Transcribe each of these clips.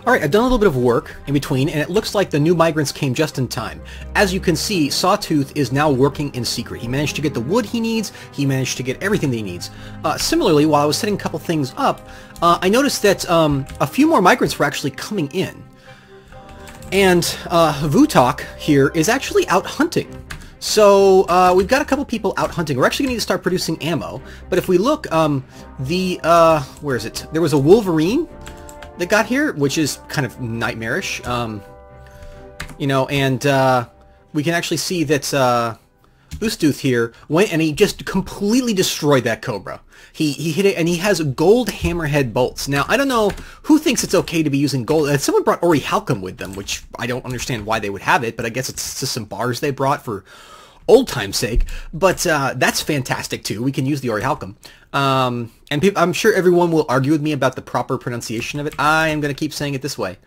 Alright, I've done a little bit of work in between, and it looks like the new migrants came just in time. As you can see, Sawtooth is now working in secret. He managed to get the wood he needs, he managed to get everything that he needs. Similarly, while I was setting a couple things up, I noticed that a few more migrants were actually coming in. And Vutok here is actually out hunting. So we've got a couple people out hunting. We're actually going to need to start producing ammo. But if we look, where is it? There was a wolverine that got here, which is kind of nightmarish. You know, and we can actually see that Ustuth here went and he just completely destroyed that cobra. He hit it, and he has gold hammerhead bolts. Now, I don't know who thinks it's okay to be using gold. Someone brought Orichalcum with them, which I don't understand why they would have it, but I guess it's just some bars they brought for old time's sake. But that's fantastic, too. We can use the Orichalcum. And I'm sure everyone will argue with me about the proper pronunciation of it. I am going to keep saying it this way.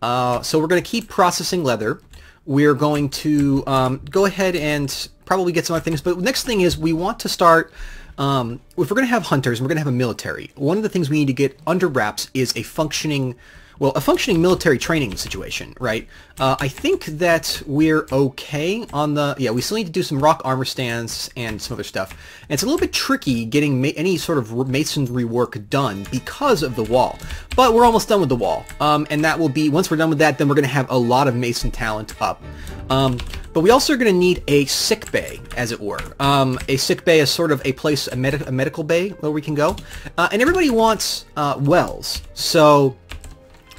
So we're going to keep processing leather. We're going to go ahead and probably get some other things. But the next thing is we want to start... if we're going to have hunters and we're going to have a military, one of the things we need to get under wraps is a functioning military training situation, right? I think that we're okay on the... Yeah, we still need to do some rock armor stands and some other stuff. And it's a little bit tricky getting any sort of masonry work done because of the wall. But we're almost done with the wall. And that will be... Once we're done with that, then we're going to have a lot of mason talent up. But we also are going to need a sick bay, as it were. A sick bay is sort of a place, a medical bay where we can go. And everybody wants wells. So...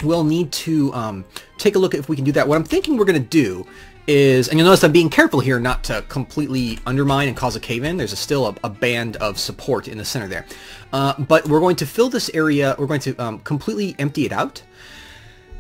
we'll need to take a look at if we can do that. What I'm thinking we're going to do is, and you'll notice I'm being careful here not to completely undermine and cause a cave-in. There's still a band of support in the center there. But we're going to fill this area, we're going to completely empty it out.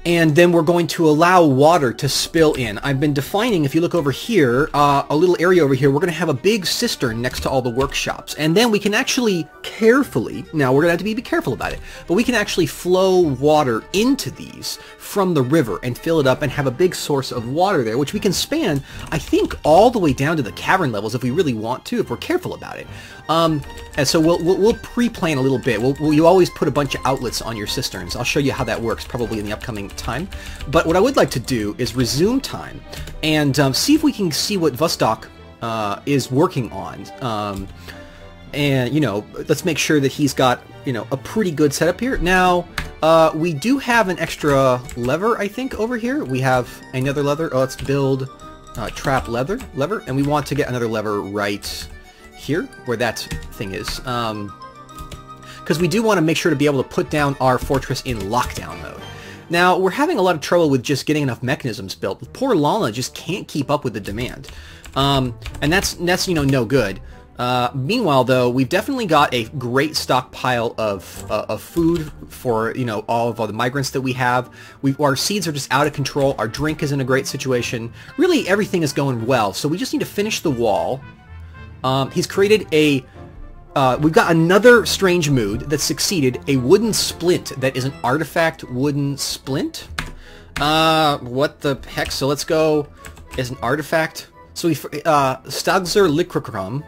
And then we're going to allow water to spill in. I've been defining, if you look over here, a little area over here, we're going to have a big cistern next to all the workshops. And then we can actually carefully, now we're going to have to be careful about it, but we can actually flow water into these from the river and fill it up and have a big source of water there, which we can span, I think, all the way down to the cavern levels if we really want to, if we're careful about it. And so we'll pre-plan a little bit. You always put a bunch of outlets on your cisterns. I'll show you how that works probably in the upcoming time. But what I would like to do is resume time and see if we can see what Vostok is working on. And, you know, let's make sure that he's got, you know, a pretty good setup here. Now, we do have an extra lever, I think, over here. We have another lever. Oh, let's build trap lever, and we want to get another lever right here, where that thing is. Because we do want to make sure to be able to put down our fortress in lockdown mode. Now, we're having a lot of trouble with just getting enough mechanisms built. Poor Lana just can't keep up with the demand. And that's you know, no good. Meanwhile, though, we've definitely got a great stockpile of food for, you know, all the migrants that we have. Our seeds are just out of control. Our drink is in a great situation. Really, everything is going well. So we just need to finish the wall. He's created a... we've got another strange mood that succeeded. A wooden splint that is an artifact wooden splint. What the heck? So let's go as an artifact. So we... Stagzer Likrukram.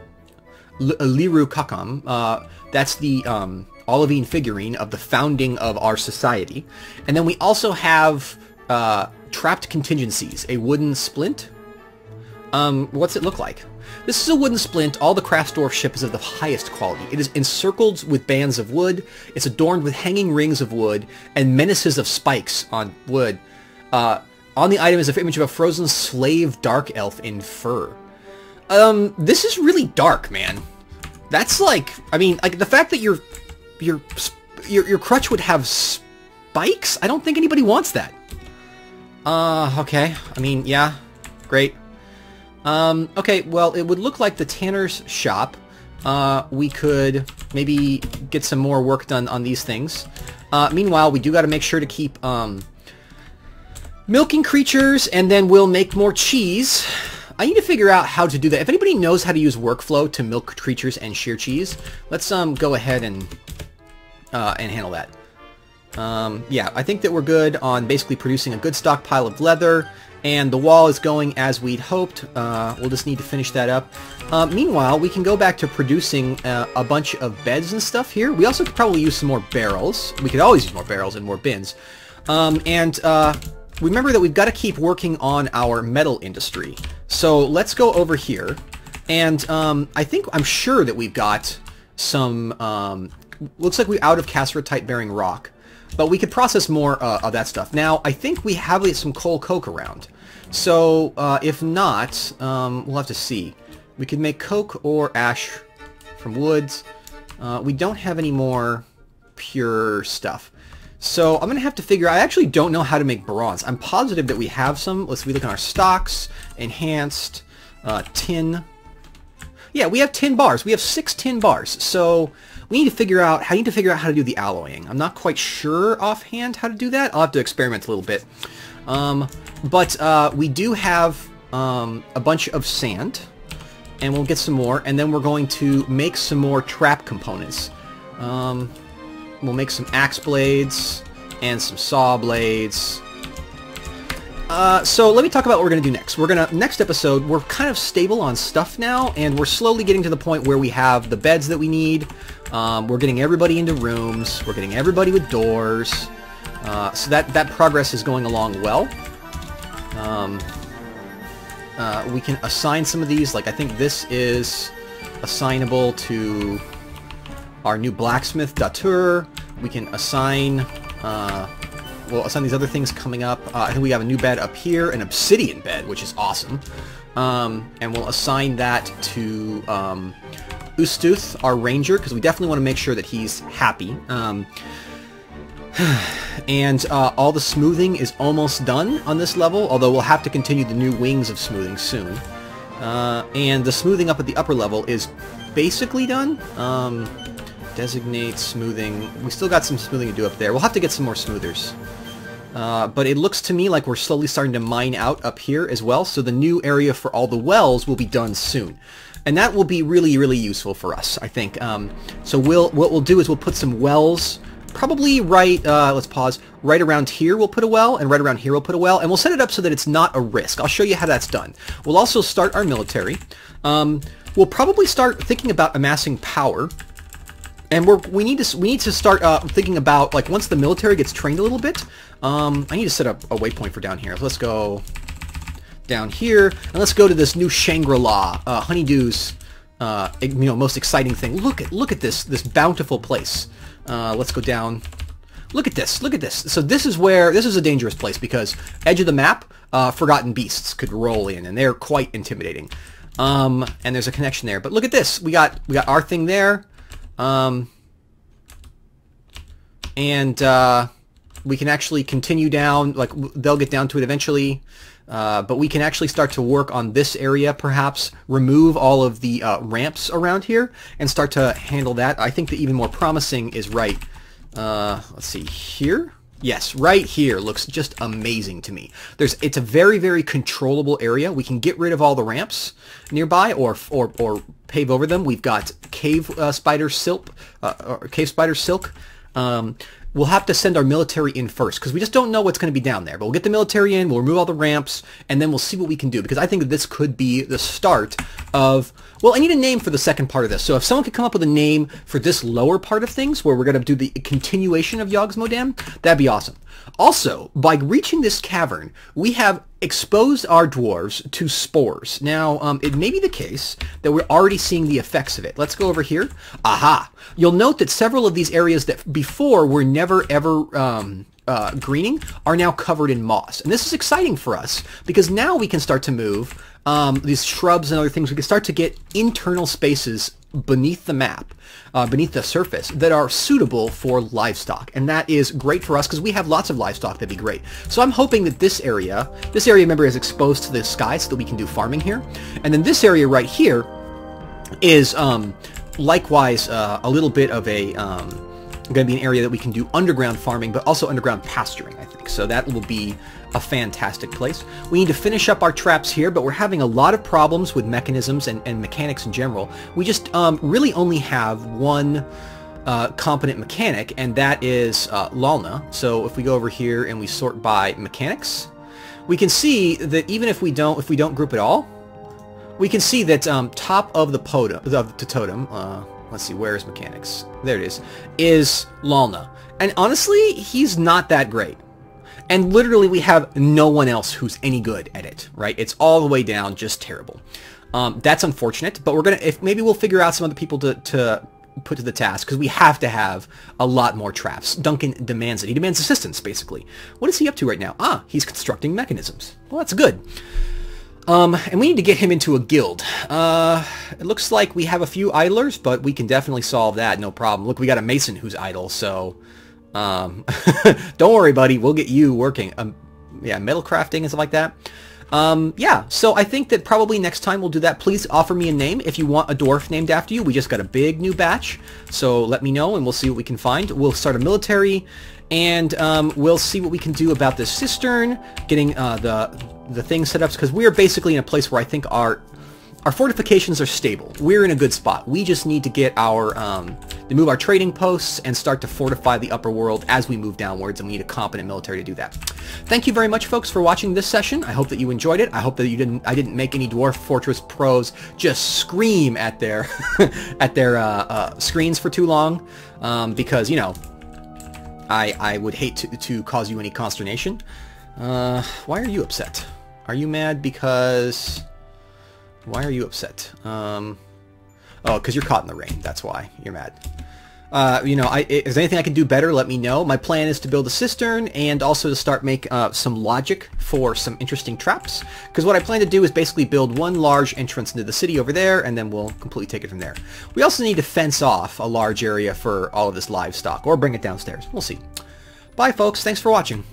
Liru Kakam, that's the olivine figurine of the founding of our society. And then we also have trapped contingencies, a wooden splint. What's it look like? This is a wooden splint. All the Craftsdwarf ship is of the highest quality. It is encircled with bands of wood. It's adorned with hanging rings of wood and menaces of spikes on wood. On the item is an image of a frozen slave dark elf in fur. This is really dark, man. That's like, I mean, like the fact that your crutch would have spikes? I don't think anybody wants that. Okay. I mean, yeah. Great. Okay, well, it would look like the tanner's shop. We could maybe get some more work done on these things. Meanwhile, we do got to make sure to keep, milking creatures, and then we'll make more cheese. I need to figure out how to do that. If anybody knows how to use workflow to milk creatures and shear cheese, let's go ahead and handle that. Yeah, I think that we're good on basically producing a good stockpile of leather, and the wall is going as we'd hoped. We'll just need to finish that up. Meanwhile, we can go back to producing a bunch of beds and stuff here. We also could probably use some more barrels. We could always use more barrels and more bins. Remember that we've got to keep working on our metal industry. So let's go over here. And I'm sure that we've got some, looks like we're out of cassiterite bearing rock. But we could process more of that stuff. Now, I think we have some coal coke around. So if not, we'll have to see. We could make coke or ash from woods. We don't have any more pure stuff. So I'm going to have to figure... I actually don't know how to make bronze. I'm positive that we have some. Let's look at our stocks. Enhanced. Tin. Yeah, we have tin bars. We have 6 tin bars. So we need to figure out... how to do the alloying. I'm not quite sure offhand how to do that. I'll have to experiment a little bit. But we do have a bunch of sand. And we'll get some more. And then we're going to make some more trap components. We'll make some axe blades and some saw blades. So let me talk about what we're going to do next. Next episode, we're kind of stable on stuff now, and we're slowly getting to the point where we have the beds that we need. We're getting everybody into rooms. We're getting everybody with doors. So that progress is going along well. We can assign some of these. Like, I think this is assignable to our new blacksmith, Datur. We can assign, we'll assign these other things coming up. I think we have a new bed up here, an obsidian bed, which is awesome. And we'll assign that to Ustuth, our ranger, because we definitely want to make sure that he's happy. And all the smoothing is almost done on this level, although we'll have to continue the new wings of smoothing soon. And the smoothing up at the upper level is basically done. Designate smoothing. We still got some smoothing to do up there. We'll have to get some more smoothers. But it looks to me like we're slowly starting to mine out up here as well, so the new area for all the wells will be done soon. And that will be really, really useful for us, I think. So what we'll do is we'll put some wells, probably right, let's pause, right around here we'll put a well, and right around here we'll put a well, and we'll set it up so that it's not a risk. I'll show you how that's done. We'll also start our military. We'll probably start thinking about amassing power. And we need to start thinking about, like, once the military gets trained a little bit. I need to set up a waypoint for down here. So let's go down here, and let's go to this new Shangri-La, Honeydew's, most exciting thing. Look at this bountiful place. Let's go down. Look at this. Look at this. So this is a dangerous place because edge of the map, forgotten beasts could roll in, and they're quite intimidating. And there's a connection there. But look at this. We got our thing there. We can actually continue down, like, they'll get down to it eventually, but we can actually start to work on this area, perhaps remove all of the ramps around here and start to handle that. I think the even more promising is right, let's see, here? Yes, right here looks just amazing to me. It's a very, very controllable area. We can get rid of all the ramps nearby, or pave over them. We've got cave spider silk. We'll have to send our military in first because we just don't know what's going to be down there. But we'll get the military in, we'll remove all the ramps, and then we'll see what we can do, because I think that this could be the start of... Well, I need a name for the second part of this. So if someone could come up with a name for this lower part of things, where we're going to do the continuation of Yogg's Modem, that'd be awesome. Also, by reaching this cavern, we have exposed our dwarves to spores. Now, it may be the case that we're already seeing the effects of it. Let's go over here. Aha! You'll note that several of these areas that before were never ever greening are now covered in moss. And this is exciting for us, because now we can start to move these shrubs and other things. We can start to get internal spaces beneath the map, beneath the surface, that are suitable for livestock. And that is great for us because we have lots of livestock. That'd be great. So I'm hoping that this area, remember, is exposed to the sky so that we can do farming here. And then this area right here is likewise a little bit of a going to be an area that we can do underground farming, but also underground pasturing, I think. So that will be a fantastic place. We need to finish up our traps here, but we're having a lot of problems with mechanisms and mechanics in general. We just really only have one competent mechanic, and that is Lalna. So if we go over here and we sort by mechanics, we can see that even if we don't group it all, we can see that top of the totem, let's see, where is mechanics? There it is Lalna. And honestly, he's not that great. And literally we have no one else who's any good at it, right? It's all the way down, just terrible. That's unfortunate, but we're gonna, maybe we'll figure out some other people to put to the task, because we have to have a lot more traps. Duncan demands it. He demands assistance, basically. What is he up to right now? Ah, he's constructing mechanisms. Well, that's good. And we need to get him into a guild. It looks like we have a few idlers, but we can definitely solve that, no problem. Look, we got a mason who's idle, so... don't worry, buddy. We'll get you working. Yeah, metal crafting and stuff like that. Yeah, so I think that probably next time we'll do that. Please offer me a name if you want a dwarf named after you. We just got a big new batch, so let me know and we'll see what we can find. We'll start a military, and we'll see what we can do about this cistern, getting the thing set up, because we're basically in a place where I think our fortifications are stable. We're in a good spot. We just need to get our, to move our trading posts and start to fortify the upper world as we move downwards, and we need a competent military to do that. Thank you very much, folks, for watching this session. I hope that you enjoyed it. I hope that I didn't make any Dwarf Fortress pros just scream at their, at their screens for too long, because, you know, I would hate to cause you any consternation. Why are you upset? Are you mad because... Why are you upset? Oh, because you're caught in the rain. That's why you're mad. You know, is there anything I can do better? Let me know. My plan is to build a cistern and also to start make some logic for some interesting traps. Because what I plan to do is basically build one large entrance into the city over there, and then we'll completely take it from there. We also need to fence off a large area for all of this livestock, or bring it downstairs. We'll see. Bye, folks. Thanks for watching.